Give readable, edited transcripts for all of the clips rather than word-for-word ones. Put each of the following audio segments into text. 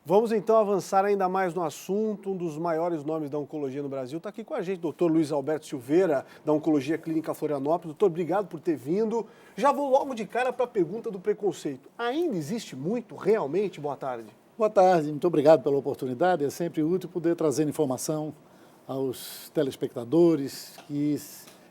Vamos então avançar ainda mais no assunto. Um dos maiores nomes da oncologia no Brasil está aqui com a gente, doutor Luiz Alberto Silveira, da Oncologia Clínica Florianópolis. Doutor, obrigado por ter vindo. Já vou logo de cara para a pergunta do preconceito. Ainda existe muito, realmente? Boa tarde. Boa tarde, muito obrigado pela oportunidade. É sempre útil poder trazer informação aos telespectadores que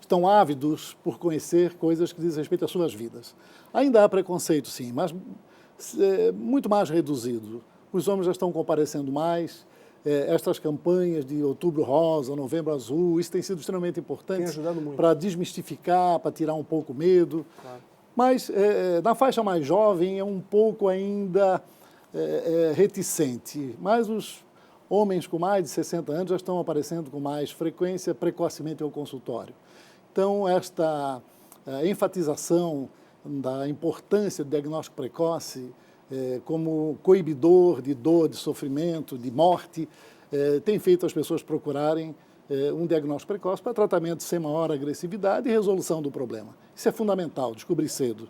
estão ávidos por conhecer coisas que dizem respeito às suas vidas. Ainda há preconceito, sim, mas muito mais reduzido. Os homens já estão comparecendo mais. Estas campanhas de Outubro Rosa, Novembro Azul, isso tem sido extremamente importante para desmistificar, para tirar um pouco o medo. Claro. Mas na faixa mais jovem é um pouco ainda reticente. Mas os homens com mais de 60 anos já estão aparecendo com mais frequência, precocemente ao consultório. Então, esta enfatização da importância do diagnóstico precoce como coibidor de dor, de sofrimento, de morte, tem feito as pessoas procurarem um diagnóstico precoce para tratamento sem maior agressividade e resolução do problema. Isso é fundamental, descobrir cedo,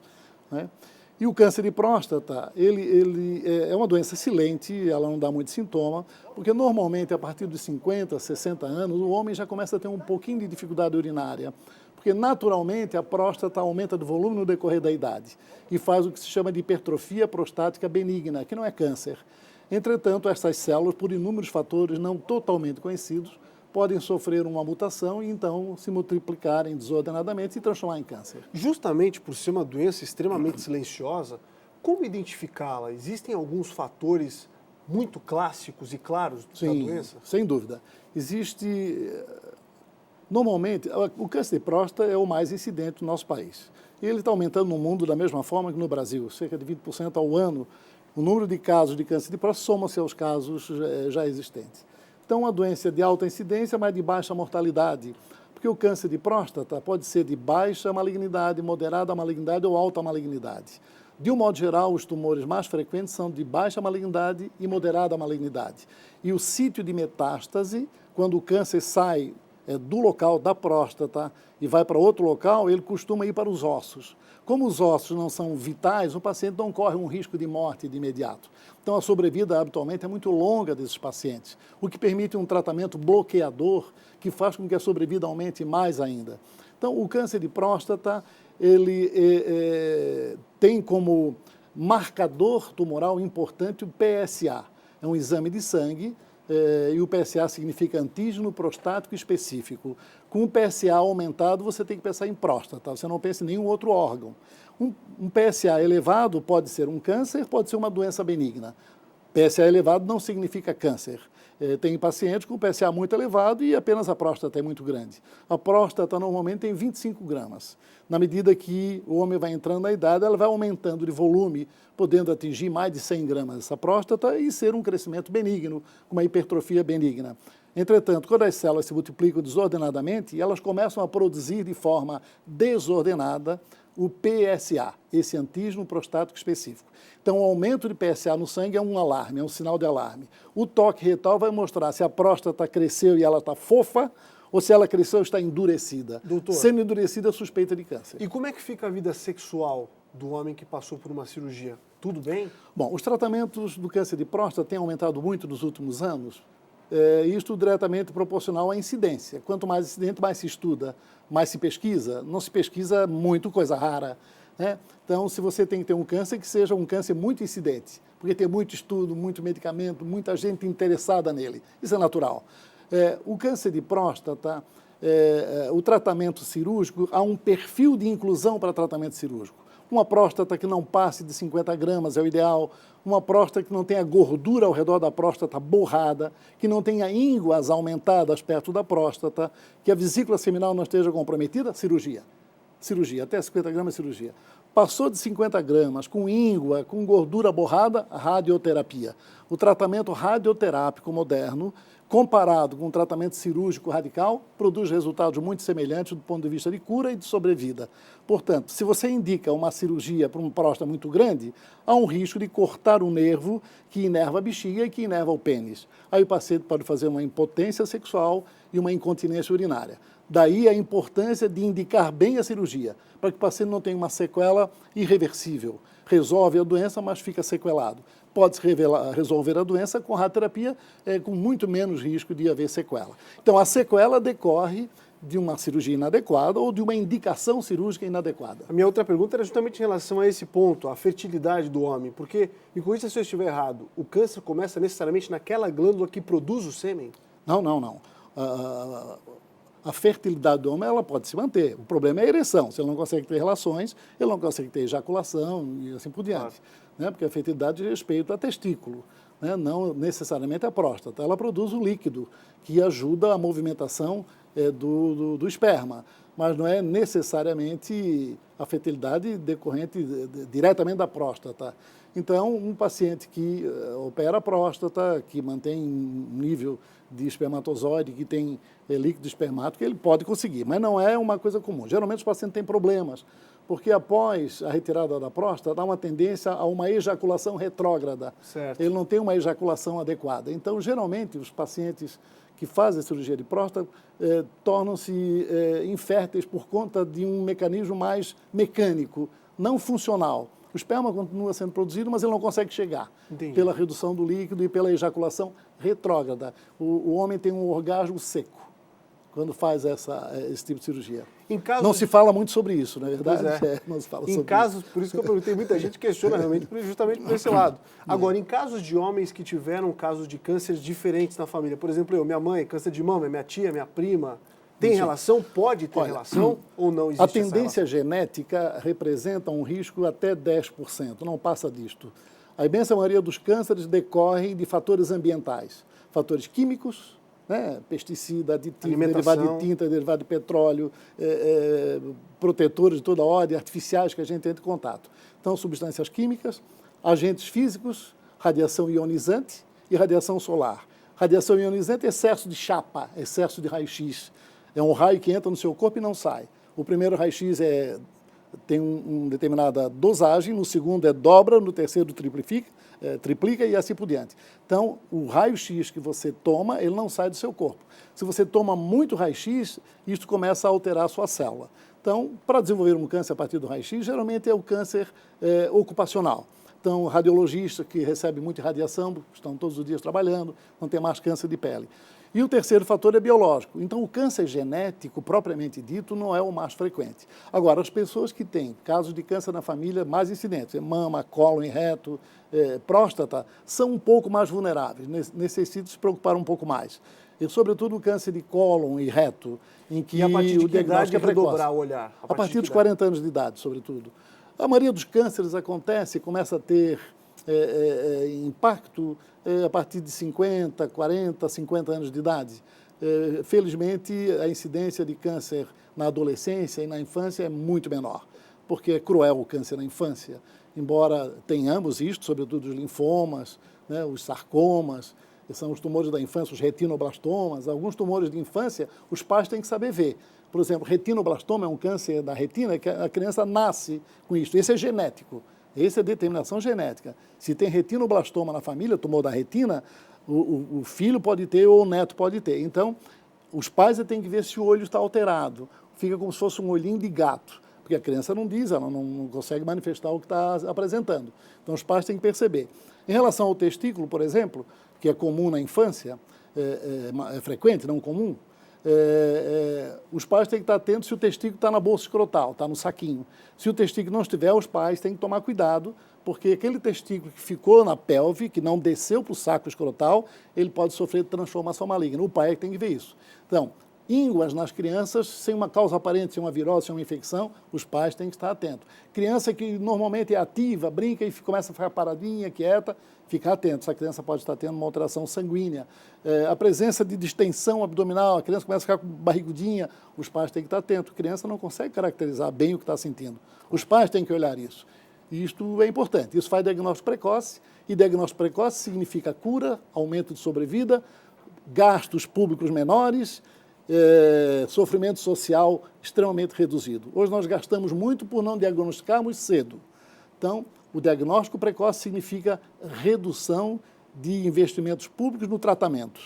né? E o câncer de próstata, ele é uma doença silente, ela não dá muito sintoma, porque normalmente a partir dos 50, 60 anos, o homem já começa a ter um pouquinho de dificuldade urinária, porque naturalmente a próstata aumenta de volume no decorrer da idade e faz o que se chama de hipertrofia prostática benigna, que não é câncer. Entretanto, essas células, por inúmeros fatores não totalmente conhecidos, podem sofrer uma mutação e então se multiplicarem desordenadamente e se transformar em câncer. Justamente por ser uma doença extremamente silenciosa, como identificá-la? Existem alguns fatores muito clássicos e claros da doença? Sem dúvida. Normalmente, o câncer de próstata é o mais incidente no nosso país. E ele está aumentando no mundo da mesma forma que no Brasil, cerca de 20% ao ano. O número de casos de câncer de próstata soma-se aos casos já existentes. Então, uma doença de alta incidência, mas de baixa mortalidade, porque o câncer de próstata pode ser de baixa malignidade, moderada malignidade ou alta malignidade. De um modo geral, os tumores mais frequentes são de baixa malignidade e moderada malignidade. E o sítio de metástase, quando o câncer sai do local da próstata e vai para outro local, ele costuma ir para os ossos. Como os ossos não são vitais, o paciente não corre um risco de morte de imediato. Então, a sobrevida habitualmente é muito longa desses pacientes, o que permite um tratamento bloqueador que faz com que a sobrevida aumente mais ainda. Então, o câncer de próstata, ele tem como marcador tumoral importante o PSA. É um exame de sangue, e o PSA significa antígeno prostático específico. Com o PSA aumentado, você tem que pensar em próstata, você não pensa em nenhum outro órgão. Um PSA elevado pode ser um câncer, pode ser uma doença benigna. PSA elevado não significa câncer. Tem pacientes com PSA muito elevado e apenas a próstata é muito grande. A próstata normalmente tem 25 gramas. Na medida que o homem vai entrando na idade, ela vai aumentando de volume, podendo atingir mais de 100 gramas essa próstata e ser um crescimento benigno, com uma hipertrofia benigna. Entretanto, quando as células se multiplicam desordenadamente, elas começam a produzir de forma desordenada o PSA, esse antígeno prostático específico. Então, o aumento de PSA no sangue é um alarme, é um sinal de alarme. O toque retal vai mostrar se a próstata cresceu e ela está fofa ou se ela cresceu e está endurecida. Doutor, sendo endurecida, é suspeita de câncer. E como é que fica a vida sexual do homem que passou por uma cirurgia? Tudo bem? Bom, os tratamentos do câncer de próstata têm aumentado muito nos últimos anos. Isto diretamente proporcional à incidência. Quanto mais incidente, mais se estuda, mais se pesquisa. Não se pesquisa muito coisa rara, né? Então, se você tem que ter um câncer, que seja um câncer muito incidente, porque tem muito estudo, muito medicamento, muita gente interessada nele. Isso é natural. O câncer de próstata, o tratamento cirúrgico, há um perfil de inclusão para tratamento cirúrgico. Uma próstata que não passe de 50 gramas é o ideal, uma próstata que não tenha gordura ao redor da próstata borrada, que não tenha ínguas aumentadas perto da próstata, que a vesícula seminal não esteja comprometida, cirurgia. Cirurgia, até 50 gramas, cirurgia. Passou de 50 gramas, com íngua, com gordura borrada, radioterapia. O tratamento radioterápico moderno, comparado com o tratamento cirúrgico radical, produz resultados muito semelhantes do ponto de vista de cura e de sobrevida. Portanto, se você indica uma cirurgia para uma próstata muito grande, há um risco de cortar o nervo que inerva a bexiga e que inerva o pênis. Aí o paciente pode fazer uma impotência sexual e uma incontinência urinária. Daí a importância de indicar bem a cirurgia, para que o paciente não tenha uma sequela irreversível. resolve a doença, mas fica sequelado. Pode-se resolver a doença com radioterapia, com muito menos risco de haver sequela. Então, a sequela decorre de uma cirurgia inadequada ou de uma indicação cirúrgica inadequada. A minha outra pergunta era justamente em relação a esse ponto, a fertilidade do homem, porque, me corrija se eu estiver errado, o câncer começa necessariamente naquela glândula que produz o sêmen? Não. A fertilidade do homem ela pode se manter. O problema é a ereção. Se ele não consegue ter relações, ele não consegue ter ejaculação e assim por diante. Né? Porque a fertilidade diz respeito a testículo, né? Não necessariamente a próstata. Ela produz um líquido que ajuda a movimentação do esperma, mas não é necessariamente a fertilidade decorrente diretamente da próstata. Então, um paciente que opera a próstata, que mantém um nível de espermatozoide, que tem líquido espermático, ele pode conseguir, mas não é uma coisa comum. Geralmente os pacientes têm problemas, porque após a retirada da próstata, há uma tendência a uma ejaculação retrógrada. Certo. Ele não tem uma ejaculação adequada. Então, geralmente, os pacientes que fazem a cirurgia de próstata tornam-se inférteis por conta de um mecanismo mais mecânico, não funcional. O esperma continua sendo produzido, mas ele não consegue chegar. Entendi. Pela redução do líquido e pela ejaculação retrógrada. O homem tem um orgasmo seco quando faz esse tipo de cirurgia. Não se fala muito sobre isso, não é verdade? Não se fala sobre isso. Por isso que eu perguntei, muita gente questiona realmente justamente por esse lado. Agora, em casos de homens que tiveram casos de câncer diferentes na família, por exemplo, minha mãe, câncer de mama, minha tia, minha prima, tem relação? Pode ter relação ou não existe a tendência genética representa um risco até 10%, não passa disto. A imensa maioria dos cânceres decorrem de fatores ambientais, fatores químicos, né? Pesticida, aditivo, derivado de tinta, derivado de petróleo, protetores de toda ordem, artificiais que a gente entra em contato. Então, substâncias químicas, agentes físicos, radiação ionizante e radiação solar. Radiação ionizante é excesso de chapa, excesso de raio-x. É um raio que entra no seu corpo e não sai. O primeiro raio-x tem uma determinada dosagem, no segundo dobra, no terceiro triplica e assim por diante. Então, o raio-x que você toma, ele não sai do seu corpo. Se você toma muito raio-x, isso começa a alterar a sua célula. Então, para desenvolver um câncer a partir do raio-x, geralmente é o câncer ocupacional. Então, radiologistas que recebem muita radiação, estão todos os dias trabalhando, não tem mais câncer de pele. E o terceiro fator é biológico. Então, o câncer genético, propriamente dito, não é o mais frequente. Agora, as pessoas que têm casos de câncer na família mais incidentes, mama, cólon e reto, próstata, são um pouco mais vulneráveis, necessitam se preocupar um pouco mais. E, sobretudo, o câncer de cólon e reto, em que e a partir de o diagnóstico é precoce. redobrar o olhar? A partir dos 40 anos de idade, sobretudo. A maioria dos cânceres acontece e começa a ter impacto a partir de 50, 40, 50 anos de idade. Felizmente, a incidência de câncer na adolescência e na infância é muito menor, porque é cruel o câncer na infância. Embora tenhamos isto, sobretudo os linfomas, né, os sarcomas, que são os tumores da infância, os retinoblastomas, alguns tumores de infância, os pais têm que saber ver. Por exemplo, retinoblastoma é um câncer da retina que a criança nasce com isso. Esse é genético. Essa é determinação genética. Se tem retinoblastoma na família, tumor da retina, o filho pode ter ou o neto pode ter. Então, os pais têm que ver se o olho está alterado. Fica como se fosse um olhinho de gato, porque a criança não diz, ela não consegue manifestar o que está apresentando. Então, os pais têm que perceber. Em relação ao testículo, por exemplo, que é comum na infância, é frequente, não comum, os pais têm que estar atentos se o testículo está na bolsa escrotal, está no saquinho. Se o testículo não estiver, os pais têm que tomar cuidado, porque aquele testículo que ficou na pelve, que não desceu para o saco escrotal, ele pode sofrer transformação maligna. O pai é que tem que ver isso. Então, ínguas nas crianças, sem uma causa aparente, sem uma virose, sem uma infecção, os pais têm que estar atentos. Criança que normalmente é ativa, brinca e começa a ficar paradinha, quieta, fica atento. Essa criança pode estar tendo uma alteração sanguínea. A presença de distensão abdominal, a criança começa a ficar com barrigudinha, os pais têm que estar atentos. A criança não consegue caracterizar bem o que está sentindo. Os pais têm que olhar isso. E isto é importante. Isso faz diagnóstico precoce, e diagnóstico precoce significa cura, aumento de sobrevida, gastos públicos menores, sofrimento social extremamente reduzido. Hoje nós gastamos muito por não diagnosticarmos cedo. Então, o diagnóstico precoce significa redução de investimentos públicos no tratamento.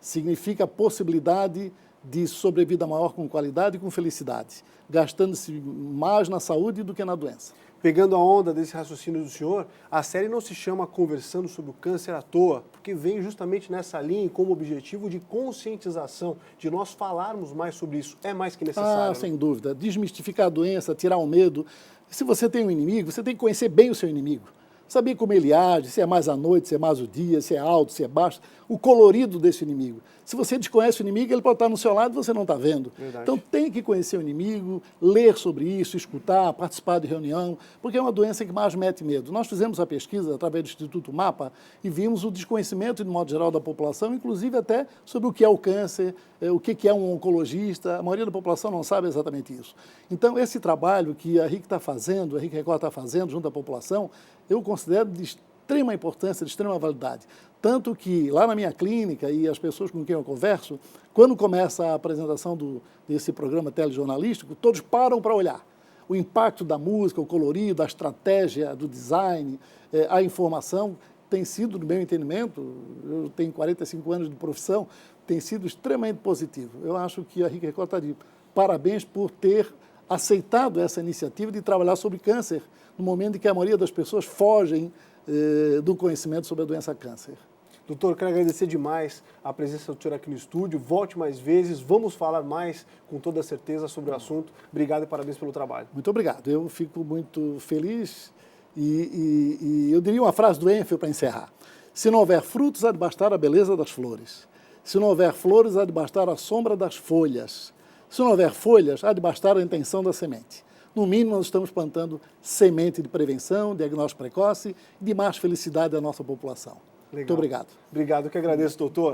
Significa a possibilidade de sobrevida maior com qualidade e com felicidade, gastando-se mais na saúde do que na doença. Pegando a onda desse raciocínio do senhor, a série não se chama Conversando sobre o Câncer à toa, porque vem justamente nessa linha e como objetivo de conscientização, de nós falarmos mais sobre isso. É mais que necessário. Ah, sem dúvida. Desmistificar a doença, tirar o medo. Se você tem um inimigo, você tem que conhecer bem o seu inimigo. Saber como ele age, se é mais à noite, se é mais o dia, se é alto, se é baixo, o colorido desse inimigo. Se você desconhece o inimigo, ele pode estar no seu lado e você não está vendo. Verdade. Então tem que conhecer o inimigo, ler sobre isso, escutar, participar de reunião, porque é uma doença que mais mete medo. Nós fizemos a pesquisa através do Instituto MAPA e vimos o desconhecimento, de modo geral, da população, inclusive até sobre o que é o câncer, o que é um oncologista. A maioria da população não sabe exatamente isso. Então, esse trabalho que a RIC está fazendo, a RIC Record está fazendo junto à população, eu considero de extrema importância, de extrema validade. Tanto que lá na minha clínica e as pessoas com quem eu converso, quando começa a apresentação desse programa telejornalístico, todos param para olhar o impacto da música, o colorido, a estratégia do design, a informação. Tem sido, no meu entendimento, eu tenho 45 anos de profissão, tem sido extremamente positivo. Eu acho que a RIC Record está de parabéns por ter aceitado essa iniciativa de trabalhar sobre câncer, no momento em que a maioria das pessoas fogem do conhecimento sobre a doença câncer. Doutor, quero agradecer demais a presença do senhor aqui no estúdio. Volte mais vezes, vamos falar mais com toda certeza sobre o assunto. Obrigado e parabéns pelo trabalho. Muito obrigado. Eu fico muito feliz e eu diria uma frase do Enfield para encerrar. Se não houver frutos, há de bastar a beleza das flores. Se não houver flores, há de bastar a sombra das folhas. Se não houver folhas, há de bastar a intenção da semente. No mínimo, nós estamos plantando semente de prevenção, diagnóstico precoce e de mais felicidade à nossa população. Legal. Muito obrigado. Obrigado, que agradeço, doutor.